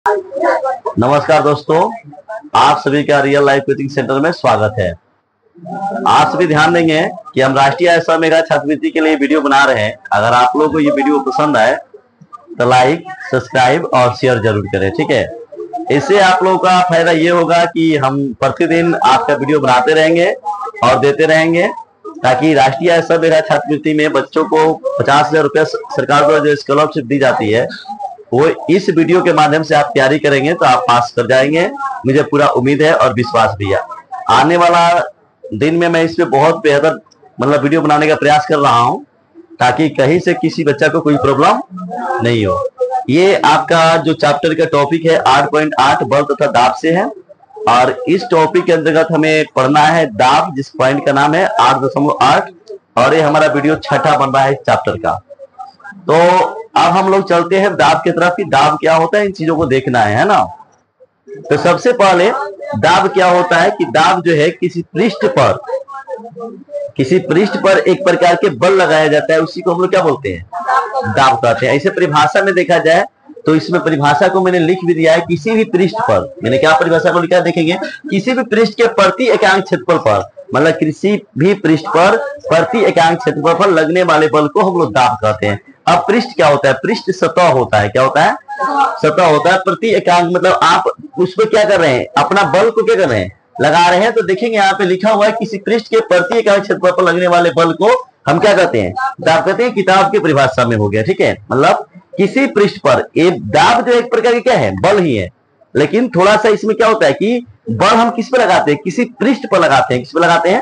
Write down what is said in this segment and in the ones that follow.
नमस्कार दोस्तों, आप सभी का रियल लाइफ कोचिंग सेंटर में स्वागत है। आप सभी ध्यान देंगे कि हम राष्ट्रीय आय मेगा छात्रवृत्ति के लिए वीडियो बना रहे हैं। अगर आप लोगों को ये वीडियो पसंद आए तो लाइक, सब्सक्राइब और शेयर जरूर करें, ठीक है। इससे आप लोगों का फायदा ये होगा कि हम प्रतिदिन आपका वीडियो बनाते रहेंगे और देते रहेंगे, ताकि राष्ट्रीय आय मेगा छात्रवृत्ति में बच्चों को 50,000 रुपये सरकार द्वारा जो स्कॉलरशिप दी जाती है, वो इस वीडियो के माध्यम से आप तैयारी करेंगे तो आप पास कर जाएंगे। मुझे पूरा उम्मीद है और विश्वास भी है। आने वाला दिन में मैं इस पे बहुत बेहतर वीडियो बनाने का प्रयास कर रहा हूं, ताकि कहीं से किसी बच्चा को कोई प्रॉब्लम नहीं हो। ये आपका जो चैप्टर का टॉपिक है 8.8 बल तथा दाब से है, और इस टॉपिक के अंतर्गत हमें पढ़ना है दाब, जिस पॉइंट का नाम है 8.8, और ये हमारा वीडियो छठा बन रहा है इस चैप्टर का। तो अब हम लोग चलते हैं दाब की तरफ। दाब क्या होता है, इन चीजों को देखना है ना। तो सबसे पहले दाब क्या होता है कि दाब जो है किसी पृष्ठ पर एक प्रकार के बल लगाया जाता है, उसी को हम लोग क्या बोलते हैं, दाब कहते हैं। ऐसे परिभाषा में देखा जाए तो इसमें परिभाषा को मैंने लिख भी दिया है। किसी भी पृष्ठ पर, मैंने क्या परिभाषा को लिखा देखेंगे, किसी भी पृष्ठ के प्रति एकांक क्षेत्रफल पर, किसी भी पृष्ठ पर प्रति एकांक क्षेत्रफल पर लगने वाले बल को हम लोग दाब कहते हैं। अब पृष्ठ क्या होता है, पृष्ठ सतह होता है। क्या होता है, सतह होता है। प्रति एकांक आप उस पर क्या कर रहे हैं, अपना बल को क्या कर रहे हैं, लगा रहे हैं। तो देखेंगे यहाँ पे लिखा हुआ है किसी पृष्ठ के प्रति एकांक क्षेत्रफल पर लगने वाले बल को हम क्या कहते हैं, दाब कहते हैं। किताब की परिभाषा में हो गया, ठीक है। किसी पृष्ठ पर एक दाब जो एक प्रकार की क्या है, बल ही है, लेकिन थोड़ा सा इसमें क्या होता है कि बल हम किस पर लगाते हैं, किसी पृष्ठ पर लगाते हैं। किस पर लगाते हैं,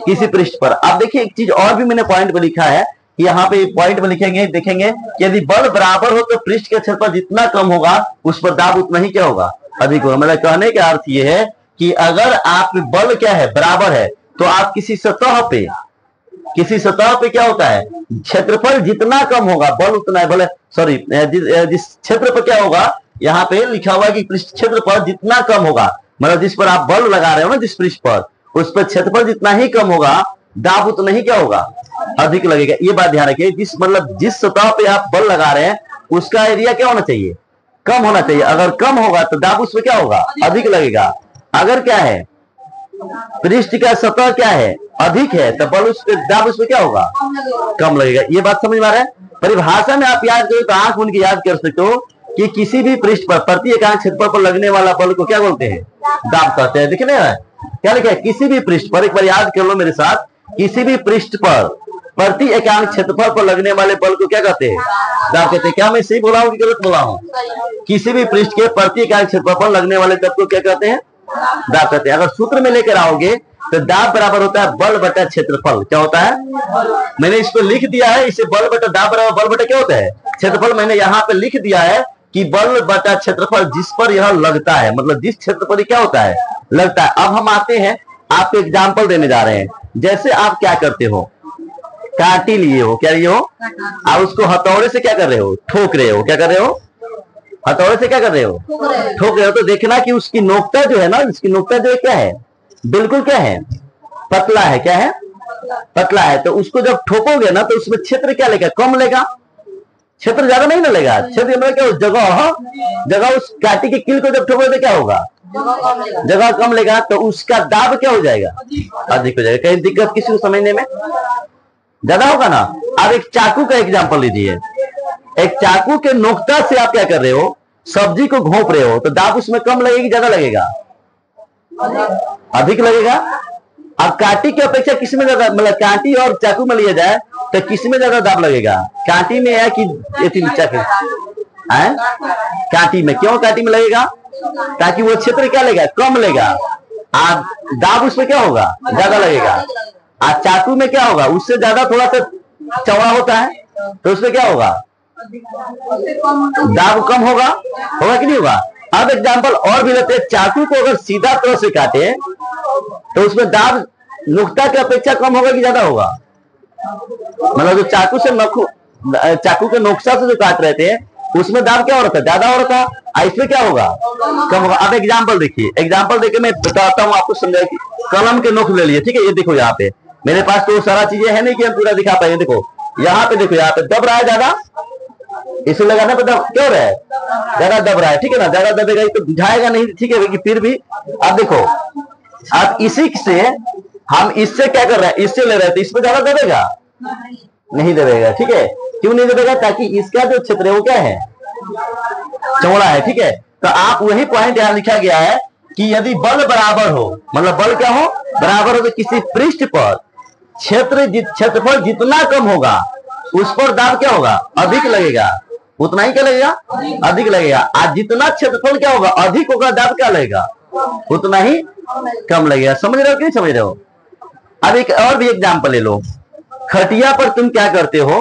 किसी पृष्ठ पर। अब देखिए एक चीज और भी मैंने पॉइंट में लिखा है, यहाँ पे पॉइंट में लिखेंगे, देखेंगे कि यदि बल बराबर हो तो पृष्ठ के क्षेत्रफल जितना कम होगा उस पर दाब उतना ही क्या होगा, अधिक होगा। कहने का अर्थ ये है कि अगर आप बल क्या है, बराबर है, तो आप किसी सतह पे क्या होता है, क्षेत्रफल जितना कम होगा बल उतना है। जिस क्षेत्र पर क्या होगा, यहाँ पे लिखा हुआ है कि पृष्ठ क्षेत्रफल जितना कम होगा, जिस पर आप बल लगा रहे हो ना, जिस पृष्ठ पर, उस पर क्षेत्रफल जितना ही कम होगा, दाब उतना ही क्या होगा, अधिक लगेगा। ये बात ध्यान रखिए। जिस सतह पे आप बल लगा रहे हैं उसका एरिया क्या होना चाहिए, कम होना चाहिए। अगर कम होगा तो दाब उसमें क्या होगा, अधिक लगेगा। अगर क्या है, पृष्ठ का सतह क्या है, अधिक है, तो बल दाब उसमें क्या होगा, कम लगेगा। ये बात समझ में आ रहा है। परिभाषा में आप याद करो तो आंख मूंद के याद कर सकते हो कि किसी भी पृष्ठ पर प्रति एकांक क्षेत्रफल पर लगने वाला बल को क्या बोलते हैं, दाब कहते हैं। दिखने रहा है क्या लिखा है, किसी भी पृष्ठ पर, एक बार याद कर लो मेरे साथ, किसी भी पृष्ठ पर प्रति एकांक क्षेत्रफल पर लगने वाले बल को क्या कहते हैं, दाब कहते हैं। क्या मैं सही बोला हूं कि गलत बोला हूं? किसी भी पृष्ठ के प्रति एकांक क्षेत्रफल पर लगने वाले बल को क्या कहते हैं, दाब कहते हैं। अगर सूत्र में लेकर आओगे तो दाब बराबर होता है बल बटा क्षेत्रफल। क्या होता है, मैंने इस पर लिख दिया है, इसे बल बटा दाब बराबर बल बटा क्या होता है, क्षेत्रफल। मैंने यहाँ पे लिख दिया है कि बल बटा क्षेत्रफल जिस पर यह लगता है, जिस क्षेत्र पर क्या होता है, लगता है। अब हम आते हैं, आपको एग्जाम्पल देने जा रहे हैं। जैसे आप क्या करते हो, कांटी लिए हो, क्या लिए हो, आप उसको हथौड़े से क्या कर रहे हो, ठोक रहे हो। क्या कर रहे हो, हथौड़े से क्या कर रहे हो, ठोक रहे हो। तो देखना कि उसकी नोकता जो है ना, उसकी नोकता जो है क्या है, बिल्कुल क्या है, पतला है। क्या है, पतला है। तो उसको जब ठोकोगे ना तो उसमें क्षेत्र क्या लेगा, कम लेगा, क्षेत्र ज्यादा नहीं ना लेगा। क्षेत्र क्या, जगह उस कांटी के कील को जब ठोकोगे तो क्या होगा, जगह कम लेगा। तो उसका दाब क्या हो जाएगा, अधिक हो जाएगा। कहीं दिक्कत किसी को समझने में ज्यादा होगा ना। अब एक चाकू का एग्जांपल लीजिए। एक चाकू के नोकता से आप क्या कर रहे हो, सब्जी को घोंप रहे हो, तो दाब उसमें कम लगेगी, ज्यादा लगेगा, अधिक लगेगा। अब कांटी की अपेक्षा किसमें ज्यादा, कांटी और चाकू में लिया जाए तो किसमें ज्यादा दाब लगेगा, कांटी में है कि कांटी में। क्यों कांटी में लगेगा, ताकि वो क्षेत्र क्या लेगा, कम लेगा। आप दाब उसमें क्या होगा, ज्यादा लगेगा। आज चाकू में क्या होगा, उससे ज्यादा थोड़ा सा चौड़ा होता है, तो उसमें क्या होगा, दाब कम होगा कि नहीं होगा। अब एग्जांपल और भी लेते हैं। चाकू को अगर सीधा तरह से काटे तो उसमें दाब नुक्ता की अपेक्षा कम होगा कि ज्यादा होगा। जो चाकू के नोक्सा से जो काट रहे थे उसमें दाब क्या हो रहा था, ज्यादा हो रहा था। इसमें क्या होगा, कम होगा। अब एग्जांपल देखिए, एग्जांपल देके मैं बताता हूँ आपको, समझाए कि कलम के नोक ले लिए, ठीक है। ये देखो यहाँ पे मेरे पास तो सारा चीजें है नहीं कि हम पूरा दिखा पाए। देखो यहाँ पे, देखो यहाँ पे दब रहा है ज्यादा, इसे लगाने पर क्यों रहा है, ज्यादा दब रहा है, ठीक है ना, ज्यादा दबेगा तो बुझाएगा नहीं, ठीक है, कि फिर भी अब देखो, अब इसी से हम इससे क्या कर रहे हैं, इससे ले रहे हैं, तो इसमें ज्यादा दबेगा नहीं दबेगा, ठीक है, क्यों नहीं दबेगा, ताकि इसका जो क्षेत्र है वो क्या है, चौड़ा है, ठीक है। तो आप वही पॉइंट यहाँ लिखा गया है कि यदि बल बराबर हो, मतलब बल क्या हो, बराबर हो, तो किसी पृष्ठ पर क्षेत्रफल जितना कम होगा उस पर दाब क्या होगा, अधिक लगेगा, उतना ही क्या लगेगा, अधिक लगेगा। आज जितना क्षेत्रफल क्या होगा, अधिक होगा, दाब क्या लगेगा, उतना ही कम लगेगा। समझ रहे हो कि नहीं समझ रहे हो। अब एक और भी एग्जाम्पल ले लो। खटिया पर तुम क्या करते हो,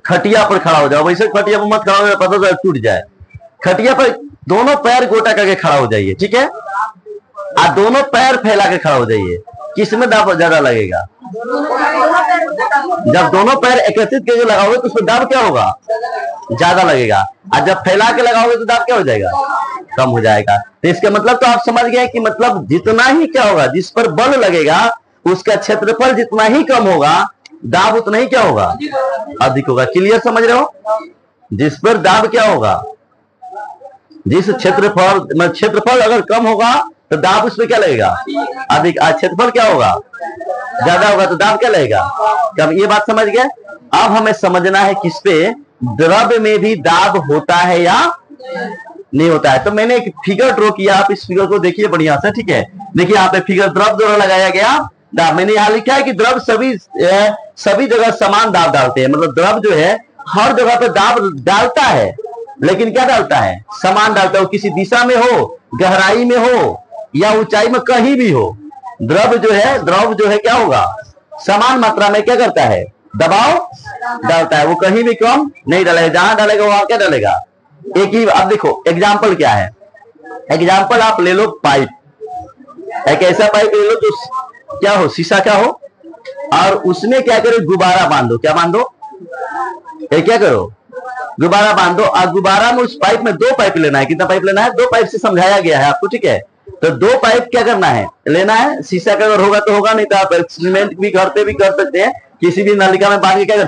खटिया पर खड़ा हो जाओ, वैसे खटिया पर मत खड़ा हो जाए, पता चला टूट जाए। खटिया पर दोनों पैर गोटा करके खड़ा हो जाइए, ठीक है, आप दोनों पैर फैला के खड़ा हो जाइए, किसमें दाब ज्यादा लगेगा, जब दोनों पैर एकत्रित करके लगाओगे तो उसमें दाब क्या होगा, ज्यादा लगेगा, और जब फैला के लगाओगे तो दाब क्या हो जाएगा, कम हो जाएगा। तो इसका मतलब तो आप समझ गए कि मतलब जितना ही क्या होगा, जिस पर बल लगेगा उसका क्षेत्रफल जितना ही कम होगा, दाब उतना ही क्या होगा, अधिक होगा। क्लियर समझ रहे हो। जिस पर दाब क्या होगा, जिस क्षेत्रफल अगर कम होगा तो दाब उसमें क्या लगेगा, अधिक। क्षेत्रफल क्या होगा, ज्यादा होगा, तो दाब क्या लगेगा, कम। ये बात समझ गए। अब हमें समझना है किस पे, द्रव में भी दाब होता है या नहीं होता है। तो मैंने एक फिगर ड्रॉ किया, आप इस फिगर को देखिए बढ़िया से, ठीक है। देखिए यहाँ पे फिगर द्रव द्वारा लगाया गया दाब। मैंने यहाँ लिखा है कि द्रव सभी जगह समान दाब डालते हैं, मतलब द्रव जो है हर जगह पे दाब डालता है, लेकिन क्या डालता है, समान डालता है। वो किसी दिशा में हो, गहराई में हो या ऊंचाई में, कहीं भी हो, द्रव जो है क्या होगा, समान मात्रा में क्या करता है, दबाव डालता है। वो कहीं भी कम नहीं डालेगा, जहां डालेगा वहां क्या डालेगा, एक ही। अब देखो एग्जाम्पल क्या है, एग्जाम्पल आप ले लो पाइप, एक ऐसा पाइप ले लो जो क्या हो, शीशा क्या हो, और उसमें क्या करो, गुब्बारा बांधो। क्या बांधो, क्या करो, गुब्बारा बांधो। और गुब्बारा में, उस पाइप में 2 पाइप लेना है। कितना पाइप लेना है, 2 पाइप से समझाया गया है आपको, ठीक है। तो 2 पाइप क्या करना है, लेना है। शीशा का अगर होगा तो होगा, नहीं तो आप एक्सपेरिमेंट भी घर पे भी कर सकते हैं, किसी भी नलिका में बांध के क्या कर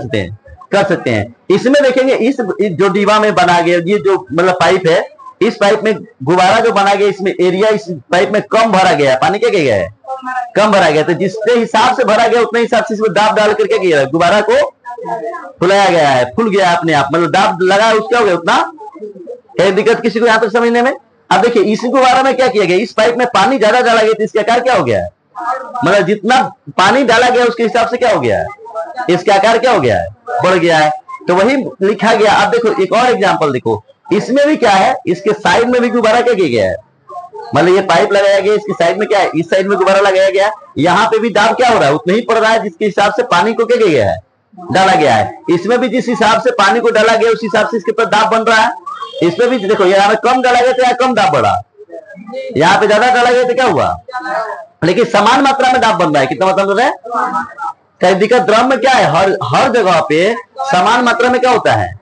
सकते हैं। इसमें देखेंगे, इस जो डिब्बा में बना गया, ये जो मतलब पाइप है, इस पाइप में गुब्बारा जो बना गया, इसमें एरिया इस पाइप में कम भरा गया है, पानी क्या गया है, कम भरा गया। तो जिसके हिसाब से भरा गया उतने हिसाब से इसमें दाब डाल करके किया है, गुब्बारा को फुलाया गया है, फुल गया अपने आप, मतलब दाब लगा उसका हो गया उतना। कहीं दिक्कत किसी को यहाँ तक समझने में। अब देखिए इस गुब्बारा में क्या किया गया, इस पाइप में पानी ज्यादा डाला गया तो इसका आकार क्या हो गया है, मतलब जितना पानी डाला गया उसके हिसाब से क्या हो गया है, इसका आकार क्या हो गया है, बढ़ गया है। तो वही लिखा गया। अब देखो एक और एग्जांपल देखो, इसमें भी क्या है, इसके साइड में भी गुब्बारा क्या किया गया है, मतलब ये पाइप लगाया गया, इसकी साइड में क्या है, इस साइड में गुब्बारा लगाया गया, यहाँ पे भी दाब क्या हो रहा है, उतना ही पड़ रहा है जिसके हिसाब से पानी को क्या किया गया है, डाला गया है। इसमें भी जिस हिसाब से पानी को डाला गया उस हिसाब से इसके ऊपर दाब बन रहा है। इसमें भी देखो, यहाँ पे कम डाला गया तो यहाँ कम दाब बढ़ा, यहाँ पे ज्यादा डाला गया तो क्या हुआ, लेकिन समान मात्रा में दाब बन रहा है। कितना मतलब बन रहा है, कई दिक्कत द्रव में क्या है, हर जगह पे समान मात्रा में क्या होता है,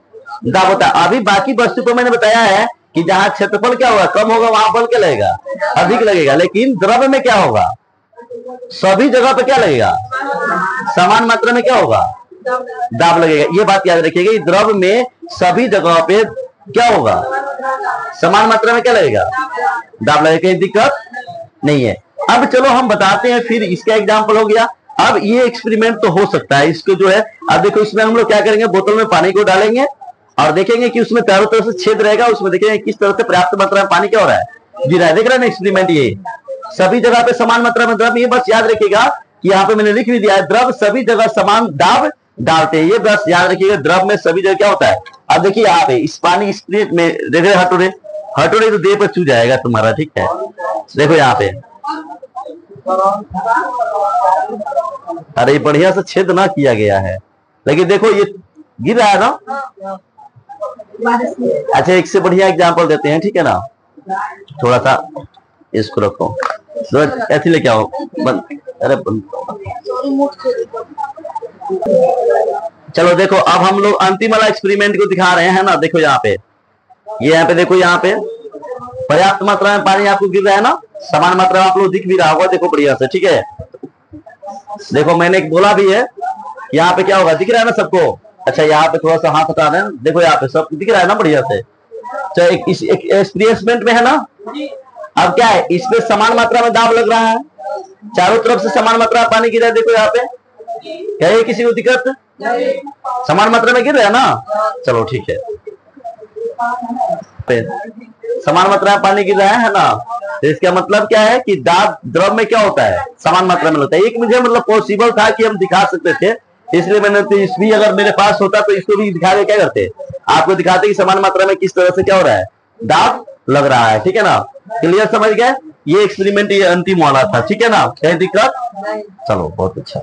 दाब होता है। अभी बाकी वस्तु को मैंने बताया है कि जहां क्षेत्रफल क्या होगा, कम होगा, वहां बल क्या लगेगा, अधिक लगेगा। लेकिन द्रव में क्या होगा, सभी जगह पे क्या लगेगा, समान मात्रा में क्या होगा, दाब लगेगा। ये बात याद रखिएगा, द्रव में सभी जगह पे क्या होगा, समान मात्रा में क्या लगेगा, दाब लगेगा। कोई दिक्कत नहीं है। अब चलो हम बताते हैं, फिर इसका एग्जाम्पल हो गया। अब ये एक्सपेरिमेंट तो हो सकता है, इसको जो है, अब देखो इसमें हम लोग क्या करेंगे, बोतल में पानी को डालेंगे और देखेंगे कि उसमें चारों तरफ से छेद रहेगा, उसमें देखेंगे किस तरह से पर्याप्त मात्रा में पानी क्या हो रहा है, गिर रहा है। देख रहे हैं ना एक्सपेरिमेंट, ये सभी जगह पे समान मात्रा में द्रव। ये बस याद रखिएगा कि यहाँ पे मैंने लिख भी दिया है, द्रव सभी जगह समान दाब डालते हैं। ये बस याद रखिएगा, द्रव में सभी जगह क्या होता है। अब देखिए यहाँ पे इस पानी स्प्रिट में देखिए, हटोरे तो देह पर चू जाएगा तुम्हारा, ठीक है। देखो यहाँ पे, अरे बढ़िया से छेद ना किया गया है, लेकिन देखो ये गिर रहा है ना। अच्छा एक से बढ़िया एग्जांपल देते हैं, ठीक है ना। थोड़ा सा इसको रखो, ऐसे लेके आओ, अरे चलो देखो, अब हम लोग अंतिम वाला एक्सपेरिमेंट को दिखा रहे हैं ना। देखो यहाँ पे, ये यहाँ पे देखो, यहाँ पे पर्याप्त मात्रा में पानी आपको गिर रहा है ना, समान मात्रा में आप लोग दिख भी रहा होगा, देखो बढ़िया से, ठीक है। देखो मैंने एक बोला भी है, यहाँ पे क्या होगा, दिख रहा है ना सबको, अच्छा यहाँ पे थोड़ा सा हाथ हटा दें, देखो यहाँ पे सब दिख रहा है ना बढ़िया से। तो एक एक्सपेरिमेंट में है ना, अब क्या है, इसमें समान मात्रा में दाब लग रहा है, चारों तरफ से समान मात्रा में पानी गिर रहा है। देखो यहाँ पे, क्या है किसी को दिक्कत? समान मात्रा में गिर रहा है ना, चलो ठीक है। समान मात्रा में पानी गिर रहा है ना, तो इसका मतलब क्या है कि दाब द्रव में क्या होता है, समान मात्रा में होता है। एक मुझे मतलब पॉसिबल था कि हम दिखा सकते थे, इसलिए मैंने तो इस भी अगर मेरे पास होता तो इसको भी दिखा के क्या करते, आपको दिखाते कि समान मात्रा में किस तरह से क्या हो रहा है, दाब लग रहा है। ठीक है ना, क्लियर, समझ गए? ये एक्सपेरिमेंट ये अंतिम वाला था, ठीक है ना, कहीं दिक्कत? चलो बहुत अच्छा।